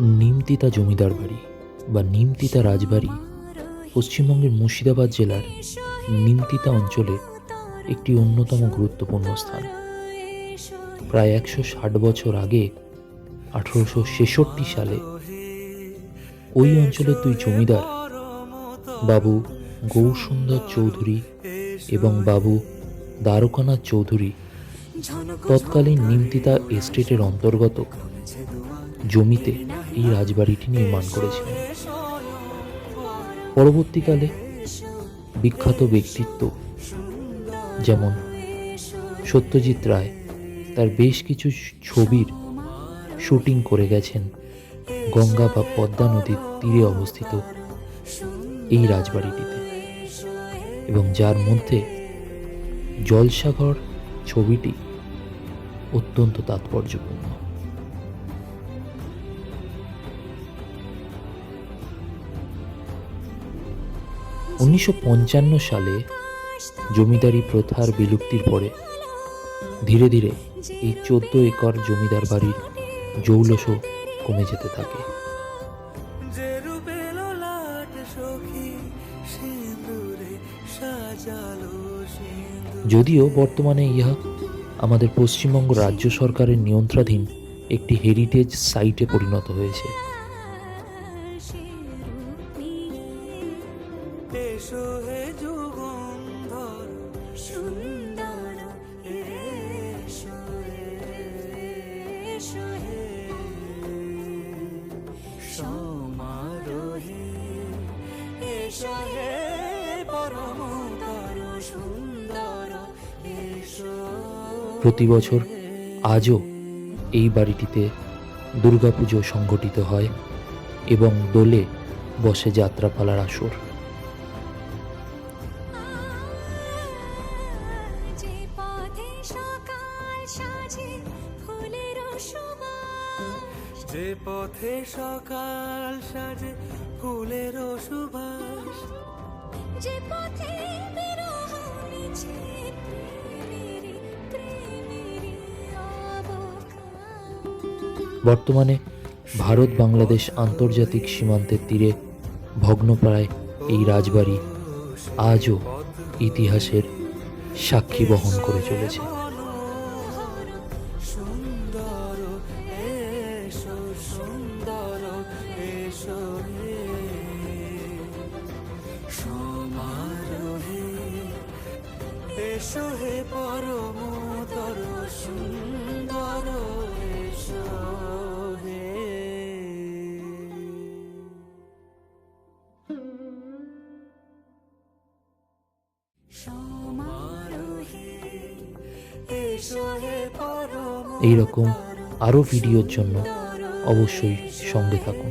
নিমতিতা জমিদার বাড়ি বা নিমতিতা রাজবাড়ি পশ্চিমবঙ্গের মুর্শিদাবাদ জেলার নিমতিতা অঞ্চলে একটি অন্যতম গুরুত্বপূর্ণ স্থান। প্রায় 160 বছর আগে 1866 সালে ওই অঞ্চলের দুই জমিদার বাবু গৌরসুন্দর চৌধুরী এবং বাবু দ্বারকানাথ চৌধুরী তৎকালীন নিমতিতা এস্টেটের অন্তর্গত জমিতে এই রাজবাড়িটি নির্মাণ করেছিলেন। পরবর্তীকালে বিখ্যাত ব্যক্তিত্ব যেমন সত্যজিৎ রায় তার বেশ কিছু ছবির শুটিং করে গেছেন গঙ্গা বা পদ্মা নদীর তীরে অবস্থিত এই রাজবাড়িটিতে, এবং যার মধ্যে জলসাঘর ছবিটি অত্যন্ত তাৎপর্যপূর্ণ। উনিশশো সালে জমিদারি প্রথার বিলুপ্তির পরে ধীরে ধীরে এই 14 একর জমিদার বাড়ির জৌলসও কমে যেতে থাকে। যদিও বর্তমানে ইহা আমাদের পশ্চিমবঙ্গ রাজ্য সরকারের নিয়ন্ত্রণাধীন একটি হেরিটেজ সাইটে পরিণত হয়েছে। প্রতি বছর আজও এই বাড়িটিতে দুর্গাপুজো সংগঠিত হয় এবং দোলে বসে যাত্রাপালার আসর। যে পথে সকাল সাজে ফুলের সুবাস, যে পথে বিরহ মিছে বর্তমানে ভারত বাংলাদেশ আন্তর্জাতিক সীমান্তের তীরে ভগ্নপ্রায় এই রাজবাড়ি আজও ইতিহাসের সাক্ষী বহন করে চলেছে। এসো হে পরমতর সুন্দর, এসো হে। এইরকম আরও ভিডিওর জন্য অবশ্যই সঙ্গে থাকুন।